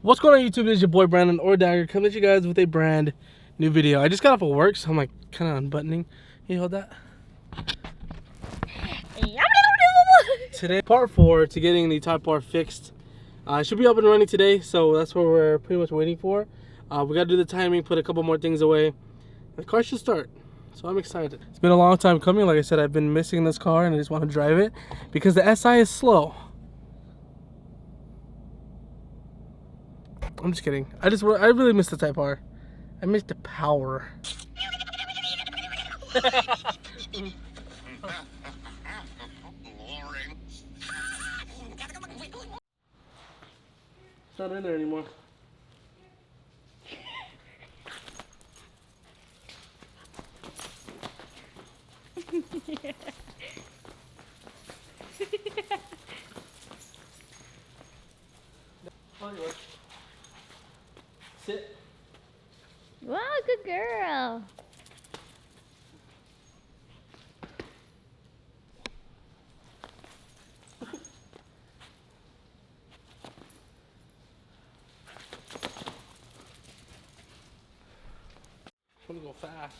What's going on YouTube? It's your boy Brandon or Dagger coming at you guys with a brand new video. I just got off of work, so I'm like kind of unbuttoning. Can you hold that? Today, part 4 to getting the top bar fixed. Should be up and running today, so that's what we're pretty much waiting for. We got to do the timing, put a couple more things away. The car should start, so I'm excited. It's been a long time coming. Like I said, I've been missing this car and I just want to drive it because the SI is slow. I'm just kidding. I really miss the Type R. I miss the power. It's not in there anymore. Sit. Wow, good girl. I'm gonna go fast.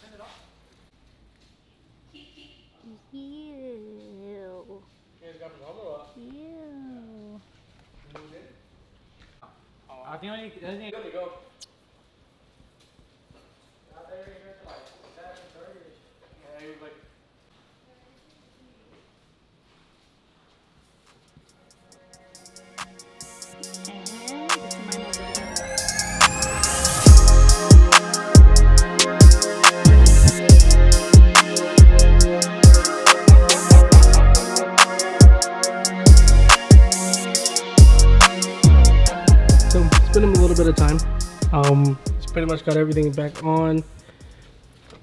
Ew. You guys got the number up. Ew. I think I need Good to go. Yeah, he was like, And this is mine over there. so it's been a little bit of time. It's pretty much got everything back on.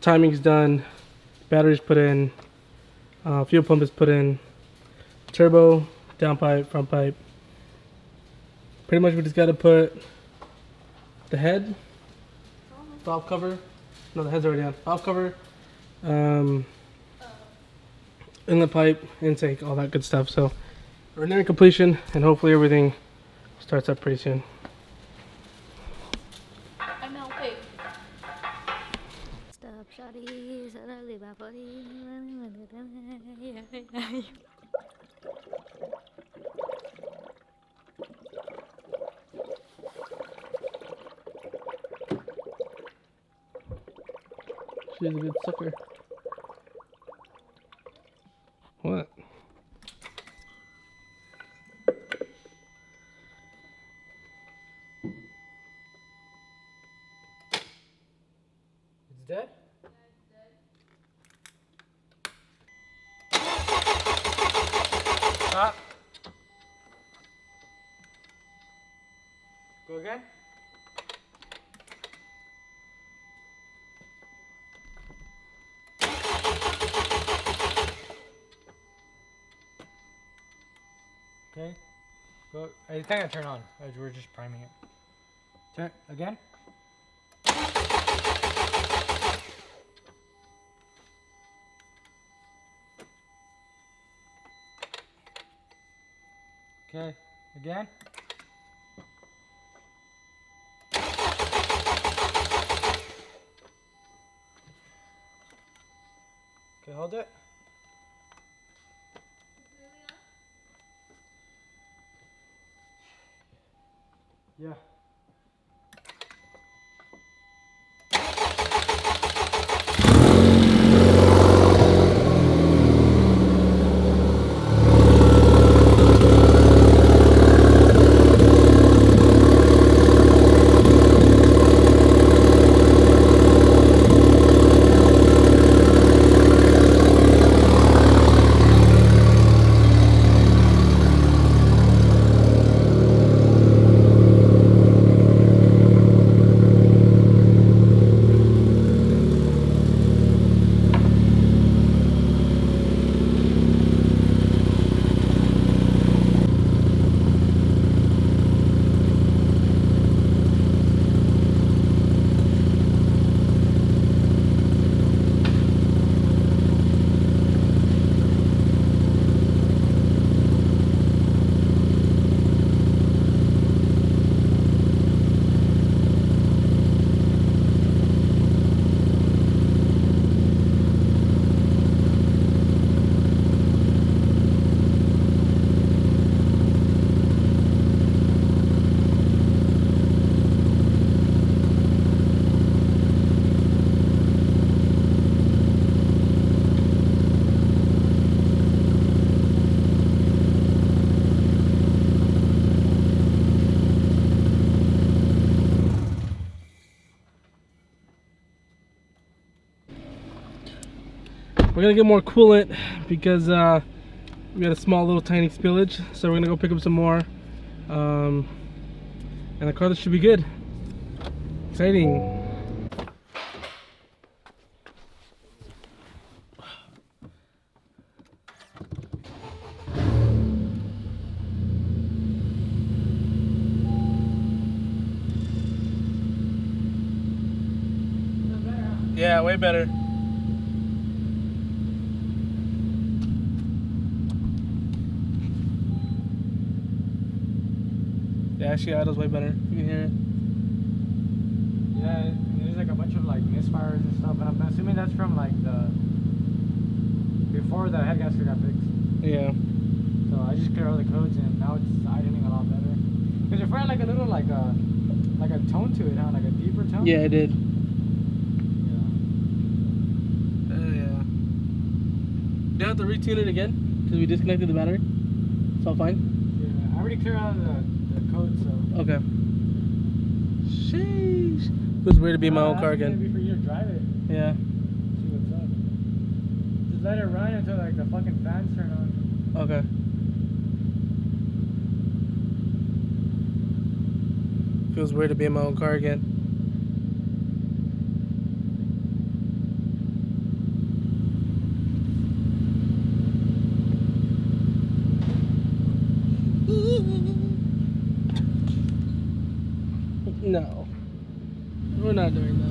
Timing's done. Batteries put in. Fuel pump is put in. Turbo, downpipe, front pipe. Pretty much we just got to put the head, valve cover. No, the head's already on. Valve cover, inlet pipe, intake, all that good stuff. So we're nearing completion, and hopefully everything starts up pretty soon. I'm helping. Stop, shawty. Suddenly, my body. She's a good sucker. What? It's dead? Stop. Go again? Okay. Go. I think I turn on. We're just priming it. Turn again. Okay. Again. Okay, hold it. Yeah. we're gonna get more coolant because we got a small little tiny spillage, so we're gonna go pick up some more, and the car should be good. Exciting. Yeah, way better. Yeah, actually, idle's way better. You can hear it. Yeah, there's like a bunch of like misfires and stuff, and I'm assuming that's from like the before the head gasket got fixed. Yeah. So I just cleared all the codes, and now it's idling a lot better. Cause it felt like a little like a tone to it, huh? Like a deeper tone. Yeah, it did. Yeah. Do you have to retune it again? Because we disconnected the battery. It's all fine? Yeah, I already cleared out the code, so. Okay. Sheesh. It was weird to be in my own car It's gonna again. be for you to drive it. Yeah. See what's up. Just let it run until like the fucking fans turn on. Okay. Feels weird to be in my own car again. No, we're not doing that.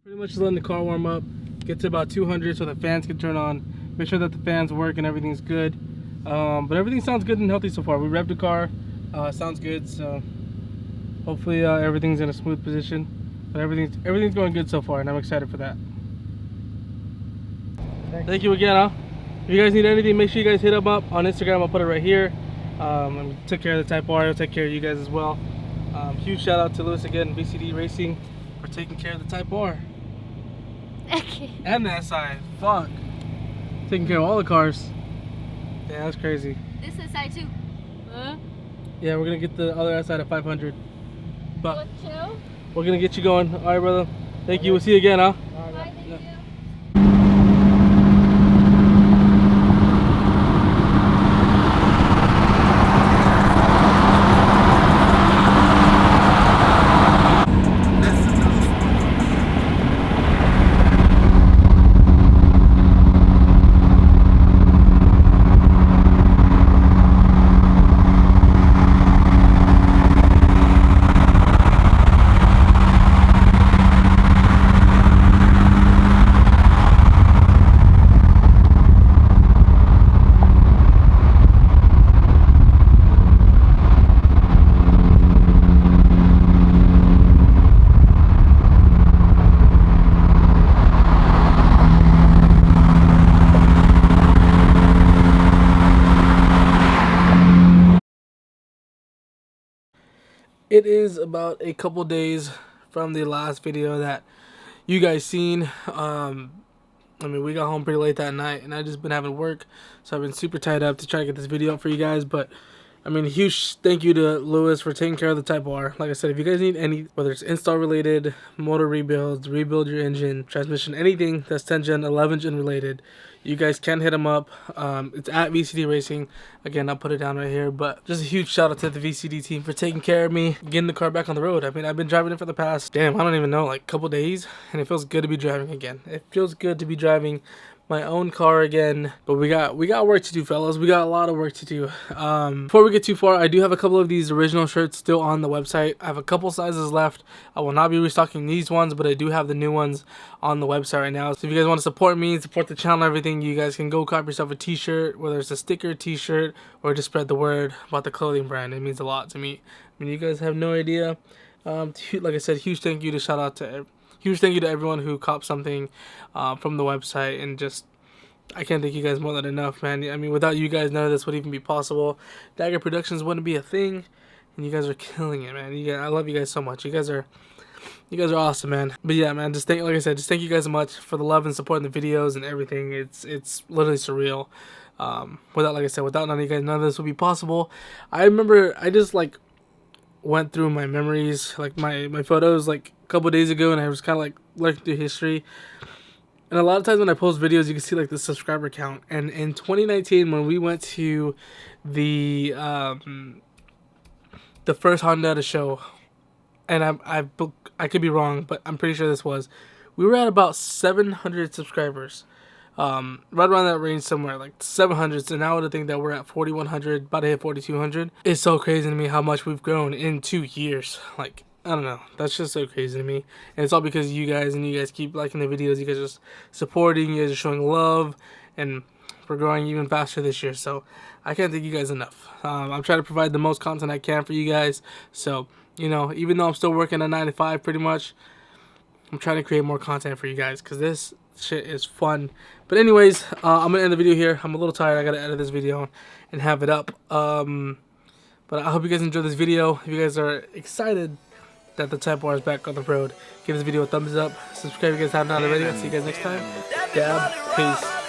Pretty much just letting the car warm up, get to about 200 so the fans can turn on, make sure that the fans work and everything's good. But everything sounds good and healthy so far. We revved the car, sounds good, so hopefully everything's in a smooth position. But everything's going good so far, and I'm excited for that. Thank you again, huh? If you guys need anything, make sure you guys hit them up on Instagram. I'll put it right here. And we took care of the Type R. I'll take care of you guys as well. Huge shout out to Lewis again, VCD Racing, for taking care of the Type R. And the SI. Fuck. Taking care of all the cars. Yeah, that's crazy. This is side too. Huh? Yeah, we're gonna get the other SI at 500. But What, chill? we're gonna get you going. Alright, brother. Thank you. We'll see you again, huh? Bye, thank you. It is about a couple days from the last video that you guys seen. I mean, we got home pretty late that night, and I just been having work, so I've been super tied up to try to get this video up for you guys. But I mean, a huge thank you to Lewis for taking care of the Type R. Like I said, if you guys need any, whether it's install related, motor rebuilds, rebuild your engine, transmission, anything that's 10 gen, 11 gen related, you guys can hit him up. It's at VCD Racing. Again, I'll put it down right here. But just a huge shout out to the VCD team for taking care of me, getting the car back on the road. I mean, I've been driving it for the past, damn, I don't even know, like couple days, and it feels good to be driving again. It feels good to be driving my own car again. But we got work to do, fellas. We got a lot of work to do. Before we get too far, I do have a couple of these original shirts still on the website. I have a couple sizes left. I will not be restocking these ones, but I do have the new ones on the website right now. So if you guys want to support me, support the channel, everything, you guys can go cop yourself a t-shirt, whether it's a sticker, t-shirt, or just spread the word about the clothing brand. It means a lot to me. I mean, you guys have no idea. Like I said, huge thank you to everyone who copped something from the website, and just I can't thank you guys more than enough, man. I mean, without you guys, none of this would even be possible. Dagger Productions wouldn't be a thing, and you guys are killing it, man. I love you guys so much. You guys are awesome, man. But yeah, man, like I said, just thank you guys so much for the love and support in the videos and everything. It's literally surreal. Like I said, without none of you guys, none of this would be possible. I remember I just like went through my memories, like my photos, like a couple days ago, and I was kind of like looking through history. And a lot of times when I post videos, you can see like the subscriber count. And in 2019, when we went to the first Honda show, and I could be wrong, but I'm pretty sure this was, we were at about 700 subscribers. Right around that range somewhere, like 700s, and now to think that we're at 4,100, about to hit 4,200. It's so crazy to me how much we've grown in 2 years. Like, I don't know, that's just so crazy to me. And it's all because of you guys, and you guys keep liking the videos, you guys are just supporting, you guys are showing love, and we're growing even faster this year. So I can't thank you guys enough. I'm trying to provide the most content I can for you guys. So, you know, even though I'm still working at 9 to 5 pretty much, I'm trying to create more content for you guys because this shit is fun. But anyways, I'm gonna end the video here. I'm a little tired. I gotta edit this video and have it up. But I hope you guys enjoyed this video. If you guys are excited that the Type R is back on the road, give this video a thumbs up. Subscribe if you guys haven't already. I'll see you guys next time. Dab, peace.